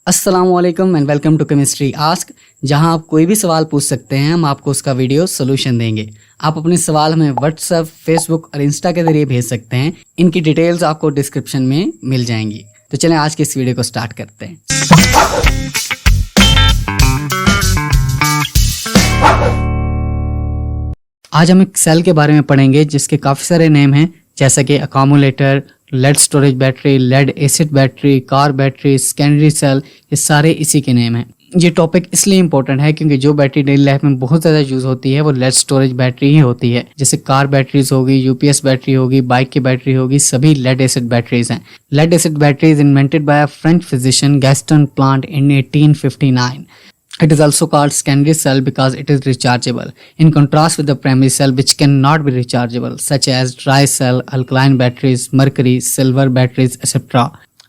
अस्सलामुअलैकुम and welcome to chemistry ask, जहां आप कोई भी सवाल पूछ सकते हैं। हम आपको उसका वीडियो सोल्यूशन देंगे। आप अपने सवाल हमें व्हाट्सएप, फेसबुक और इंस्टा के जरिए भेज सकते हैं। इनकी डिटेल्स आपको डिस्क्रिप्शन में मिल जाएंगी। तो चलें आज के इस वीडियो को स्टार्ट करते हैं। आज हम एक सेल के बारे में पढ़ेंगे जिसके काफ़ी सारे नेम हैं, जैसा कि accumulator, lead storage battery, lead acid battery, car battery, secondary cell, ये सारे इसी के नेम हैं। ये टॉपिक इसलिए इंपॉर्टेंट है क्योंकि जो बैटरी डेली लाइफ में बहुत ज़्यादा यूज़ होती है वो लेड स्टोरेज बैटरी ही होती है। जैसे कार बैटरीज होगी, यूपीएस बैटरी होगी, बाइक की बैटरी होगी, सभी लेड एसिड बैटरीज हैं। Lead acid battery is invented by a French physician Gaston Plante in 1859. It is also called secondary cell because it is rechargeable, in contrast with the primary cell which cannot be rechargeable, such as dry cell, alkaline batteries, mercury, silver batteries, etc.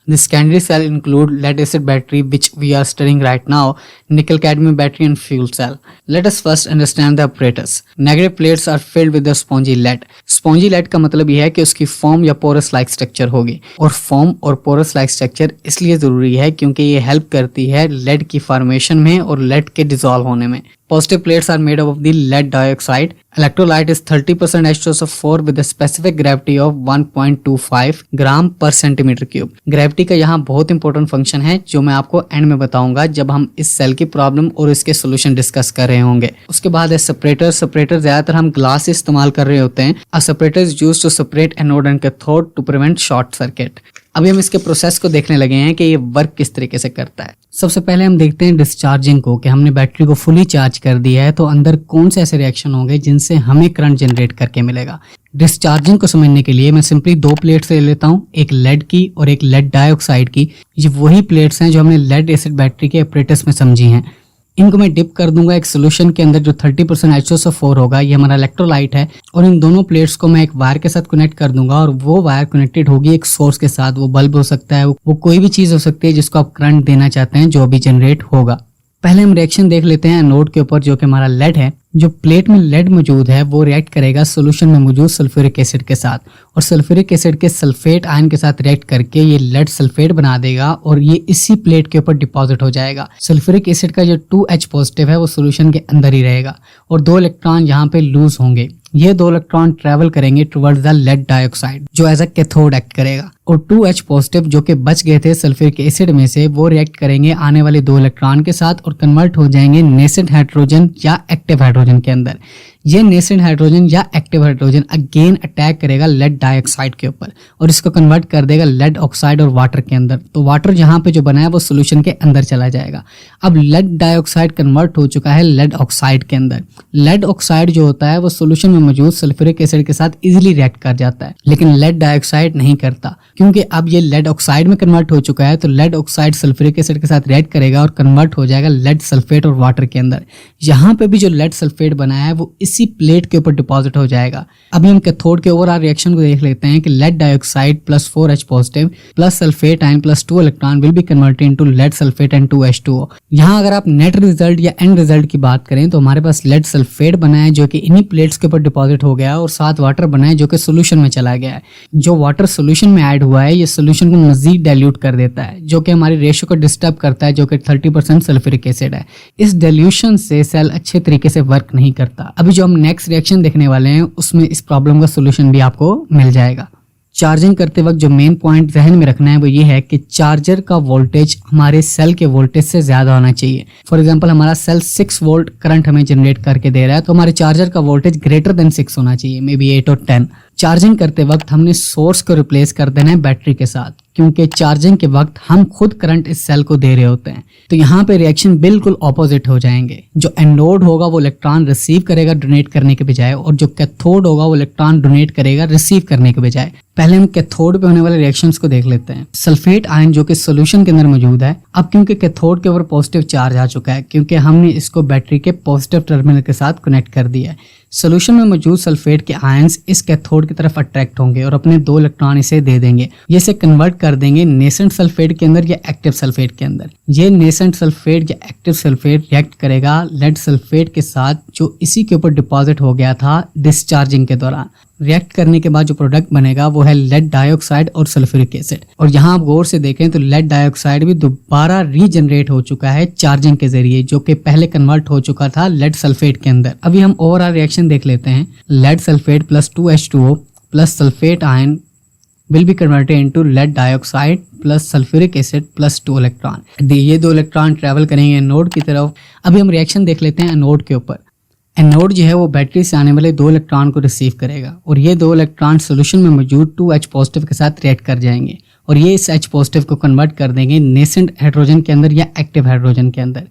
The secondary cell include lead acid battery, which we are studying right now, nickel cadmium battery and fuel cell. Let us first understand the apparatus. Negative plates are filled with the spongy lead. Spongy lead का मतलब यह है कि उसकी form या porous like structure होगी, और form और पोरस लाइक स्ट्रक्चर इसलिए जरूरी है क्योंकि ये हेल्प करती है लेड की फॉर्मेशन में और लेड के डिसॉल्व होने में। Positive plates are made up of the lead dioxide. Electrolyte is 30% H2SO4 with a specific gravity of 1.25 ग्राम पर सेंटीमीटर क्यूब। ग्रेविटी का यहाँ बहुत इंपॉर्टेंट फंक्शन है जो मैं आपको एंड में बताऊंगा जब हम इस सेल की प्रॉब्लम और इसके सोल्यूशन डिस्कस कर रहे होंगे। उसके बाद है सेपरेटर। सेपरेटर ज्यादातर हम ग्लास से इस्तेमाल कर रहे होते हैं। A separator is used to separate anode and cathode to prevent short circuit. अभी हम इसके प्रोसेस को देखने लगे हैं कि ये वर्क किस तरीके से करता है। सबसे पहले हम देखते हैं डिस्चार्जिंग को, कि हमने बैटरी को फुली चार्ज कर दिया है तो अंदर कौन से ऐसे रिएक्शन होंगे जिनसे हमें करंट जनरेट करके मिलेगा। डिस्चार्जिंग को समझने के लिए मैं सिंपली दो प्लेट्स ले लेता हूँ, एक लेड की और एक लेड डाइऑक्साइड की। ये वही प्लेट्स हैं जो हमने लेड एसिड बैटरी के अपरेटस में समझी हैं। इनको मैं डिप कर दूंगा एक सोल्यूशन के अंदर जो 30% H2SO4 होगा। ये हमारा इलेक्ट्रोलाइट है, और इन दोनों प्लेट्स को मैं एक वायर के साथ कनेक्ट कर दूंगा, और वो वायर कनेक्टेड होगी एक सोर्स के साथ। वो बल्ब हो सकता है, वो कोई भी चीज हो सकती है जिसको आप करंट देना चाहते हैं, जो भी जनरेट होगा। पहले हम रिएक्शन देख लेते हैं एनोड के ऊपर, जो कि हमारा लेड है। जो प्लेट में लेड मौजूद है वो रिएक्ट करेगा सोल्यूशन में मौजूद सल्फ्यूरिक एसिड के साथ, और सल्फ्यूरिक एसिड के सल्फेट आयन के साथ रिएक्ट करके ये लेड सल्फेट बना देगा, और ये इसी प्लेट के ऊपर डिपॉजिट हो जाएगा। सल्फ्यूरिक एसिड का जो 2H पॉजिटिव है वो सोल्यूशन के अंदर ही रहेगा, और दो इलेक्ट्रॉन यहाँ पे लूज होंगे। ये दो इलेक्ट्रॉन ट्रेवल करेंगे टुवर्ड्स द लेड डाइऑक्साइड, जो एज अ कैथोड एक्ट करेगा, और 2H पॉजिटिव जो कि बच गए थे सल्फ्यूरिक एसिड में से, वो रिएक्ट करेंगे आने वाले दो इलेक्ट्रॉन के साथ और कन्वर्ट हो जाएंगे नेसेंट हाइड्रोजन या एक्टिव हाइड्रोजन के अंदर। ये नेसेंट हाइड्रोजन या एक्टिव हाइड्रोजन अगेन अटैक करेगा लेड डाइऑक्साइड के ऊपर, और इसको कन्वर्ट कर देगा लेड ऑक्साइड और वाटर के अंदर। तो वाटर जहां पे जो बना है वो सोल्यूशन के अंदर चला जाएगा। अब लेड डाइऑक्साइड कन्वर्ट हो चुका है लेड ऑक्साइड के अंदर। लेड ऑक्साइड जो होता है वो सोल्यूशन में मौजूद सल्फ्यूरिक एसिड के साथ इजीली रिएक्ट कर जाता है, लेकिन लेड डाइऑक्साइड नहीं करता, क्योंकि अब ये लेड ऑक्साइड में कन्वर्ट हो चुका है। तो लेड ऑक्साइड सल्फ्यूरिक एसिड के साथ रिएक्ट करेगा और कन्वर्ट हो जाएगा लेड सल्फेट और वाटर के अंदर। यहाँ पे भी जो लेड सल्फेट बना है वो इसी प्लेट के ऊपर डिपॉजिट हो जाएगा। अभी हम कैथोड के ओवरऑल रिएक्शन को देख लेते हैं कि lead dioxide plus 4H positive plus sulphate ion plus 2 electron will be converted into lead sulphate and 2H2O। यहाँ अगर आप नेट रिजल्ट या एंड रिजल्ट की बात करें तो हमारे पास लेड सल्फेट बना है जो कि इन्हीं प्लेट्स के ऊपर डिपॉजिट हो गया, और साथ वाटर बना है जो कि सोल्यूशन में चला गया है। जो वाटर सोल्यूशन में ऐड हुआ है ये सोल्यूशन को मजीद डाइल्यूट कर देता है, जो कि हमारी रेशियो को डिस्टर्ब करता है, जो कि 30% सल्फ्यूरिक एसिड है। इस डाइल्यूशन से सेल अच्छे तरीके से वर्क नहीं करता। अभी जो हम नेक्स्ट रिएक्शन देखने वाले हैं उसमें इस प्रॉब्लम का सोल्यूशन भी आपको मिल जाएगा। चार्जिंग करते वक्त जो मेन पॉइंट जहन में रखना है वो ये है कि चार्जर का वोल्टेज हमारे सेल के वोल्टेज से ज्यादा होना चाहिए। फॉर एग्जांपल हमारा सेल 6 वोल्ट करंट हमें जनरेट करके दे रहा है, तो हमारे चार्जर का वोल्टेज ग्रेटर देन 6 होना चाहिए, मे बी 8 और 10। चार्जिंग करते वक्त हमने सोर्स को रिप्लेस कर देना है बैटरी के साथ, क्योंकि चार्जिंग के वक्त हम खुद करंट इस सेल को दे रहे होते हैं। तो यहाँ पे रिएक्शन बिल्कुल ऑपोजिट हो जाएंगे। जो एनोड होगा वो इलेक्ट्रॉन रिसीव करेगा डोनेट करने के बजाय, और जो कैथोड होगा वो इलेक्ट्रॉन डोनेट करेगा रिसीव करने के बजाय। पहले हम कैथोड पे होने वाले रिएक्शंस को देख लेते हैं। सल्फेट आयन जो कि सोल्यूशन के अंदर मौजूद है, अब क्योंकि कैथोड के ऊपर पॉजिटिव चार्ज आ चुका है, क्योंकि हमने इसको बैटरी के पॉजिटिव टर्मिनल के साथ कनेक्ट कर दिया है। सोल्यूशन में मौजूद सल्फेट के आयंस इस कैथोड की तरफ अट्रैक्ट होंगे और अपने 2 इलेक्ट्रॉन इसे दे देंगे। ये इसे कन्वर्ट कर देंगे नेसेंट सल्फेट के अंदर या एक्टिव सल्फेट के अंदर। ये नेसेंट सल्फेट या एक्टिव सल्फेट रिएक्ट करेगा लेड सल्फेट के साथ जो इसी के ऊपर डिपॉजिट हो गया था डिस्चार्जिंग के दौरान। रिएक्ट करने के बाद जो प्रोडक्ट बनेगा वो है लेड डाइऑक्साइड और सल्फ्यूरिक एसिड। और यहाँ आप गौर से देखें तो लेड डाइऑक्साइड भी दोबारा रीजनरेट हो चुका है चार्जिंग के जरिए, जो कि पहले कन्वर्ट हो चुका था लेड सल्फेट के अंदर। अभी हम ओवरऑल रिएक्शन देख लेते हैं। Lead sulphate plus 2H2O plus sulphate ion will be converted into lead dioxide plus sulfuric acid plus 2 electron. ये 2 इलेक्ट्रॉन ट्रैवल करेंगे एनोड की तरफ। अभी हम रिएक्शन देख लेते हैं एनोड के ऊपर। एनोड जो है वो बैटरी से आने वाले 2 इलेक्ट्रॉन को रिसीव करेगा और ये 2 इलेक्ट्रॉन सोल्यूशन में मौजूद 2H पॉजिटिव के साथ रिएक्ट कर जाएंगे और ये इस H पॉजिटिव को कन्वर्ट कर देंगे नेसेंट हाइड्रोजन के अंदर या एक्टिव हाइड्रोजन के अंदर।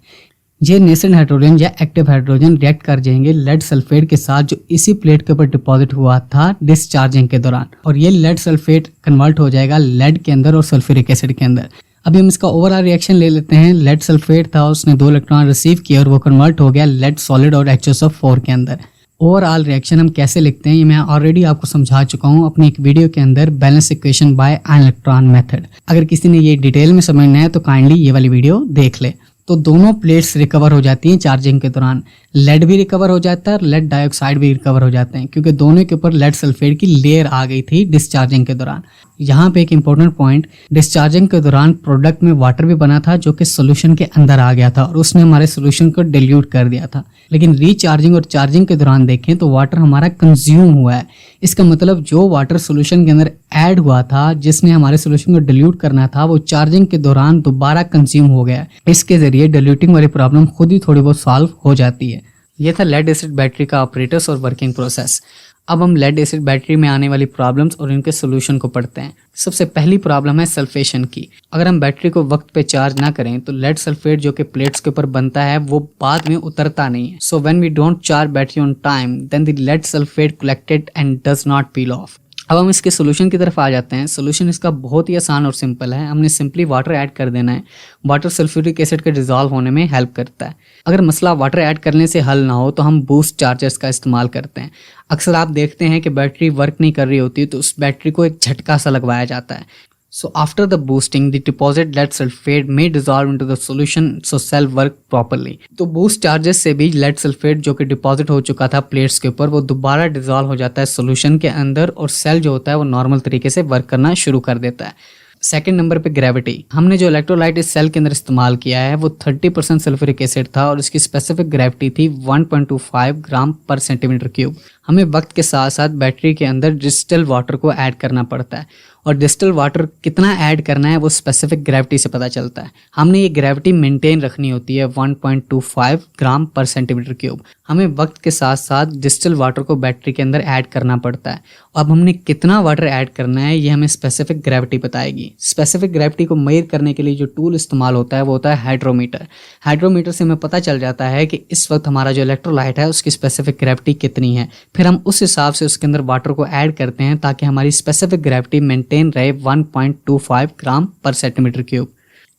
ये नेसेंट हाइड्रोजन या एक्टिव हाइड्रोजन रिएक्ट कर जाएंगे लेड सल्फेट के साथ जो इसी प्लेट के ऊपर डिपॉजिट हुआ था डिस्चार्जिंग के दौरान, और ये लेड सल्फेट कन्वर्ट हो जाएगा लेड के अंदर और सल्फ्यूरिक एसिड के अंदर। अभी हम इसका ओवरऑल रिएक्शन ले लेते हैं। लेड सल्फेट था, उसने 2 इलेक्ट्रॉन रिसीव किया और वो कन्वर्ट हो गया लेड सॉलिड और HSO4 के अंदर। ओवरऑल रिएक्शन हम कैसे लिखते हैं ये मैं ऑलरेडी आपको समझा चुका हूँ अपनी एक वीडियो के अंदर, balance equation by ion electron method. अगर किसी ने ये डिटेल में समझना है तो काइंडली ये वाली वीडियो देख ले। तो दोनों प्लेट्स रिकवर हो जाती हैं चार्जिंग के दौरान। लेड भी रिकवर हो जाता है और लेड डाइऑक्साइड भी रिकवर हो जाते हैं, क्योंकि दोनों के ऊपर लेड सल्फेट की लेयर आ गई थी डिस्चार्जिंग के दौरान। यहाँ पे एक इंपॉर्टेंट पॉइंट, डिस्चार्जिंग के दौरान प्रोडक्ट में वाटर भी बना था जो कि सोल्यूशन के अंदर आ गया था और उसने हमारे सोल्यूशन को डिल्यूट कर दिया था। लेकिन रीचार्जिंग और चार्जिंग के दौरान देखें तो वाटर हमारा कंज्यूम हुआ है। इसका मतलब जो वाटर सोल्यूशन के अंदर ऐड हुआ था, जिसने हमारे सोल्यूशन को डिल्यूट करना था, वो चार्जिंग के दौरान दोबारा कंज्यूम हो गया। इसके जरिए डिल्यूटिंग वाली प्रॉब्लम खुद ही थोड़ी बहुत सॉल्व हो जाती है। ये था लेड एसिड बैटरी का ऑपरेटर्स और वर्किंग प्रोसेस। अब हम लेड एसिड बैटरी में आने वाली प्रॉब्लम्स और इनके सोल्यूशन को पढ़ते हैं। सबसे पहली प्रॉब्लम है सल्फेशन की। अगर हम बैटरी को वक्त पे चार्ज ना करें तो लेड सल्फेट जो कि प्लेट्स के ऊपर बनता है वो बाद में उतरता नहीं है। So when we don't charge battery on time then the lead sulphate collected and does not peel off. अब हम इसके सोल्यूशन की तरफ आ जाते हैं। सोल्यूशन इसका बहुत ही आसान और सिंपल है। हमने सिंपली वाटर ऐड कर देना है। वाटर सल्फ्यूरिक एसिड के डिजॉल्व होने में हेल्प करता है। अगर मसला वाटर ऐड करने से हल ना हो तो हम बूस्ट चार्जर्स का इस्तेमाल करते हैं। अक्सर आप देखते हैं कि बैटरी वर्क नहीं कर रही होती तो उस बैटरी को एक झटका सा लगवाया जाता है। So after the boosting, the deposit lead sulfate may dissolve into the solution so cell work properly. तो boost charges से भी lead sulfate जो कि डिपॉजिट हो चुका था प्लेट्स के ऊपर वो दोबारा डिजॉल्व हो जाता है सोल्यूशन के अंदर और सेल जो होता है वो नॉर्मल तरीके से वर्क करना शुरू कर देता है। सेकंड नंबर पे ग्रेविटी। हमने जो इलेक्ट्रोलाइट इस सेल के अंदर इस्तेमाल किया है वो 30% सल्फ्यूरिक एसिड था और इसकी स्पेसिफिक ग्रेविटी थी 1.25 ग्राम पर सेंटीमीटर क्यूब। हमें वक्त के साथ साथ बैटरी के अंदर डिस्टिल वाटर को ऐड करना पड़ता है और डिस्टिल वाटर कितना ऐड करना है वो स्पेसिफिक ग्रेविटी से पता चलता है। हमने ये ग्रेविटी मेंटेन रखनी होती है 1.25 ग्राम पर सेंटीमीटर क्यूब। हमें वक्त के साथ साथ डिस्टिल वाटर को बैटरी के अंदर ऐड करना पड़ता है। अब हमने कितना वाटर ऐड करना है ये हमें स्पेसिफिक ग्रेविटी बताएगी। स्पेसिफिक ग्रेविटी को मेजर करने के लिए जो टूल इस्तेमाल होता है वो होता है हाइड्रोमीटर। हाइड्रोमीटर से हमें पता चल जाता है कि इस वक्त हमारा जो इलेक्ट्रोलाइट है उसकी स्पेसिफिक ग्रेविटी कितनी है। फिर हम उस हिसाब से उसके अंदर वाटर को ऐड करते हैं ताकि हमारी स्पेसिफिक ग्रेविटी मेंटेन रहे 1.25 ग्राम पर सेंटीमीटर क्यूब।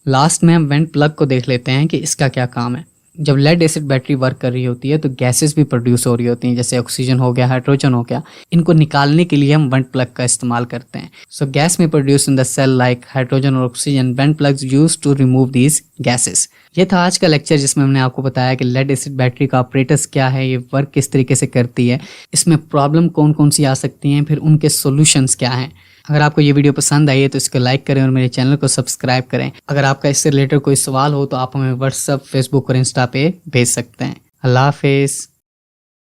लास्ट में हम वेंट प्लग को देख लेते हैं कि इसका क्या काम है। जब लेड एसिड बैटरी वर्क कर रही होती है तो गैसेस भी प्रोड्यूस हो रही होती हैं, जैसे ऑक्सीजन हो गया, हाइड्रोजन हो गया। इनको निकालने के लिए हम वेंट प्लग का इस्तेमाल करते हैं। सो गैस में produce in the cell like hydrogen और oxygen, vent plugs used to remove these gases. ये था आज का लेक्चर जिसमें हमने आपको बताया कि लेड एसिड बैटरी का ऑपरेटर्स क्या है, ये वर्क किस तरीके से करती है, इसमें प्रॉब्लम कौन कौन सी आ सकती हैं, फिर उनके सॉल्यूशंस क्या हैं। अगर आपको ये वीडियो पसंद आई है तो इसको लाइक करें और मेरे चैनल को सब्सक्राइब करें। अगर आपका इससे रिलेटेड कोई सवाल हो तो आप हमें व्हाट्सएप, फेसबुक और इंस्टा पे भेज सकते हैं। अल्लाह हाफिज़।